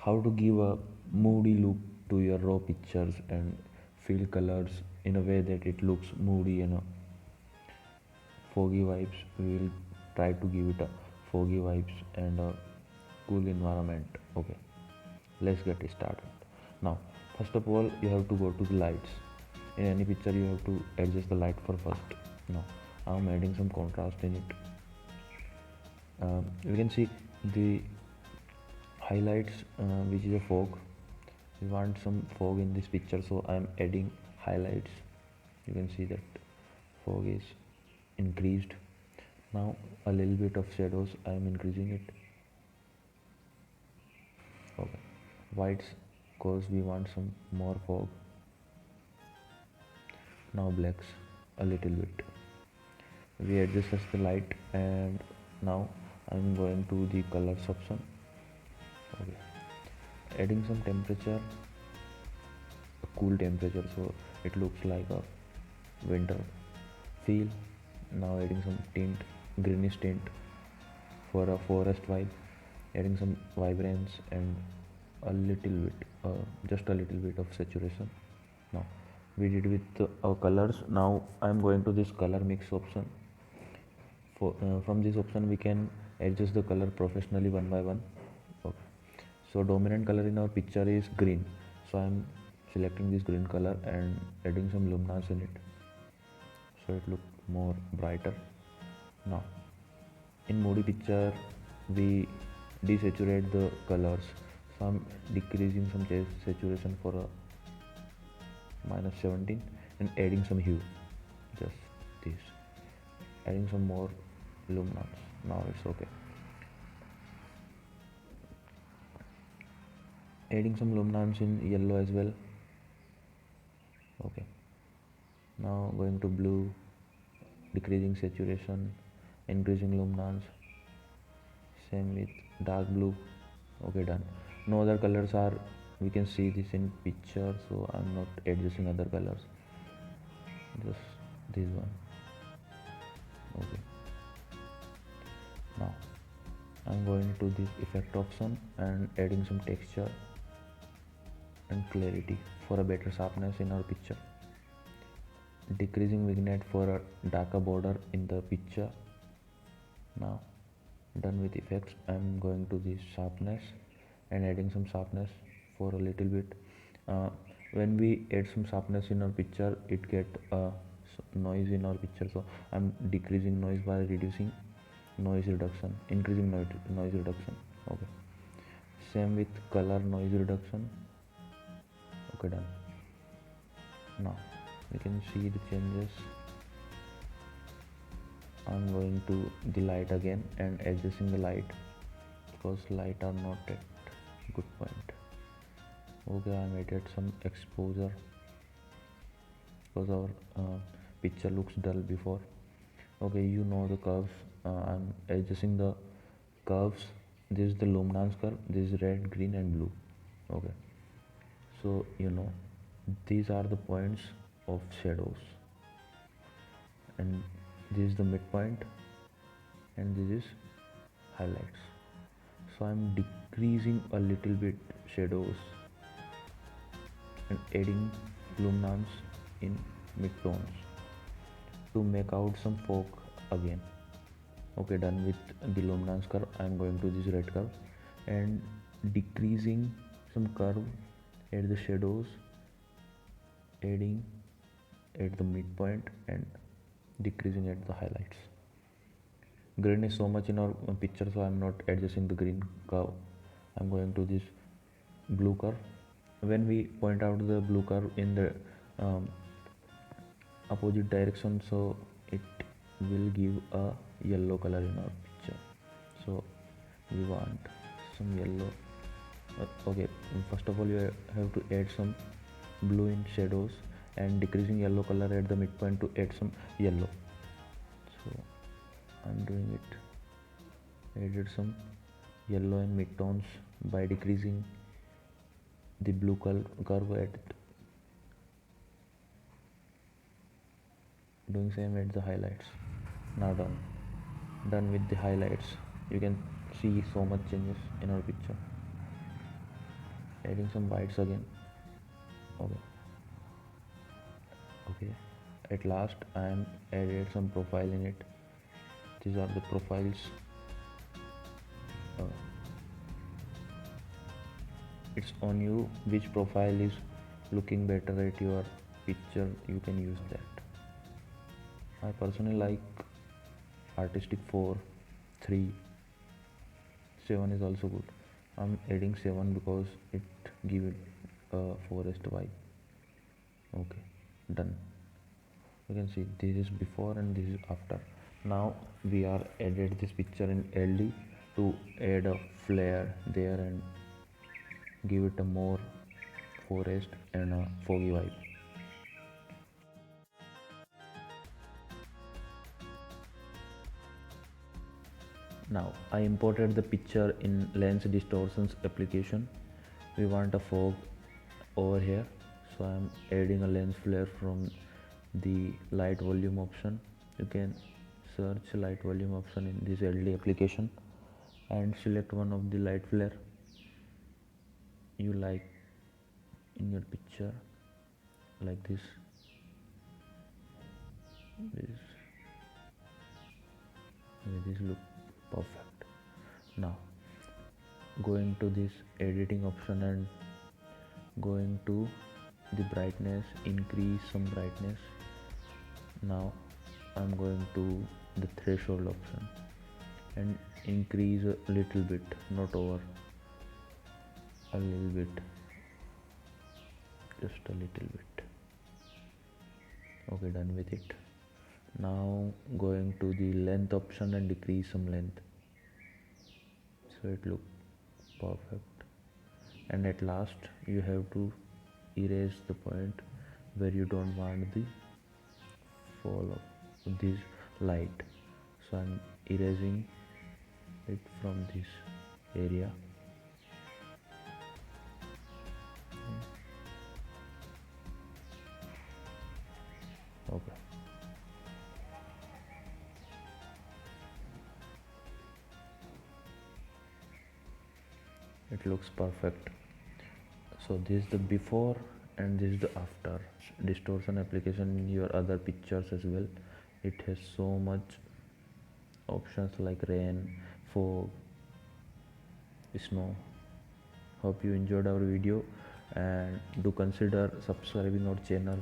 how to give a moody look to your raw pictures and fill colors in a way that it looks moody and foggy vibes. We will try to give it a foggy vibes and a cool environment. Okay, let's get started. Now, first of all, you have to go to the lights. In any picture you have to adjust the light for first. Now I'm adding some contrast in it. We can see the highlights, which is a fog. We want some fog in this picture, so I'm adding highlights. You can see that fog is increased. Now a little bit of shadows, I'm increasing it. Okay, whites, because we want some more fog. Now blacks a little bit. We adjust the light, and now I'm going to the colors option. Okay, adding some temperature, a cool temperature, so it looks like a winter feel. Now adding some tint, greenish tint for a forest vibe, adding some vibrance and a little bit, just a little bit of saturation. Now we did with our colors. Now I'm going to this color mix option. From this option we can adjust the color professionally one by one. Okay. So dominant color in our picture is green, so I'm selecting this green color and adding some luminance in it, so it looks more brighter. Now in moody picture we desaturate the colors, so I'm decreasing some saturation for a -17 and adding some hue, just this, adding some more luminance. Now it's okay. Adding some luminance in yellow as well. Okay, now going to blue, decreasing saturation, increasing luminance. Same with dark blue. Okay, done. No other colors are, we can see this in picture, so I'm not adjusting other colors, just this one. Okay, now I'm going to this effect option and adding some texture and clarity for a better sharpness in our picture. Decreasing vignette for a darker border in the picture. Now done with effects, I'm going to this sharpness and adding some sharpness for a little bit. When we add some sharpness in our picture, it get noise in our picture, so I'm decreasing noise by reducing noise reduction, increasing noise reduction. Okay, same with color noise reduction. Okay, done. Now we can see the changes. I'm going to the light again and adjusting the light, because light are not at good point. Okay, I added some exposure because our picture looks dull before. Okay, you know the curves. I'm adjusting the curves. This is the luminance curve, this is red, green and blue. Okay, so you know these are the points of shadows, and this is the midpoint, and this is highlights. So I'm decreasing a little bit shadows and adding luminance in midtones to make out some fog again. Okay, done with the luminance curve. I'm going to this red curve and decreasing some curve at the shadows, adding at the midpoint and decreasing at the highlights. Green is so much in our picture, so I'm not adjusting the green curve. I'm going to this blue curve. When we point out the blue curve in the opposite direction, so it will give a yellow color in our picture, so we want some yellow. Okay, first of all you have to add some blue in shadows and decreasing yellow color at the midpoint to add some yellow. So I'm doing it, added some yellow in midtones by decreasing the blue curve at it. Doing same at the highlights. Now done with the highlights. You can see so much changes in our picture. adding some whites again. Okay, okay. At last I am added some profile in it. These are the profiles. uh, it's on you which profile is looking better at your picture. You can use that. I personally like artistic 4, 3, 7 is also good. I'm adding 7 because it give it a forest vibe. Okay, done. You can see this is before and this is after. Now we are added this picture in LD to add a flare there and give it a more forest and a foggy vibe. Now I imported the picture in lens distortions application. We want a fog over here, so I'm adding a lens flare from the light volume option. You can search light volume option in this LD application and select one of the light flare you like in your picture, like this look perfect. Now going to this editing option and going to the brightness, increase some brightness. Now I'm going to the threshold option and increase a little bit, not over, a little bit, just a little bit. Okay, done with it. Now going to the length option and decrease some length, so it look perfect. And at last you have to erase the point where you don't want the fall of this light, so I'm erasing it from this area. Okay, it looks perfect. So this is the before and this is the after distortion application in your other pictures as well. It has so much options like rain, fog, snow. Hope you enjoyed our video and do consider subscribing our channel.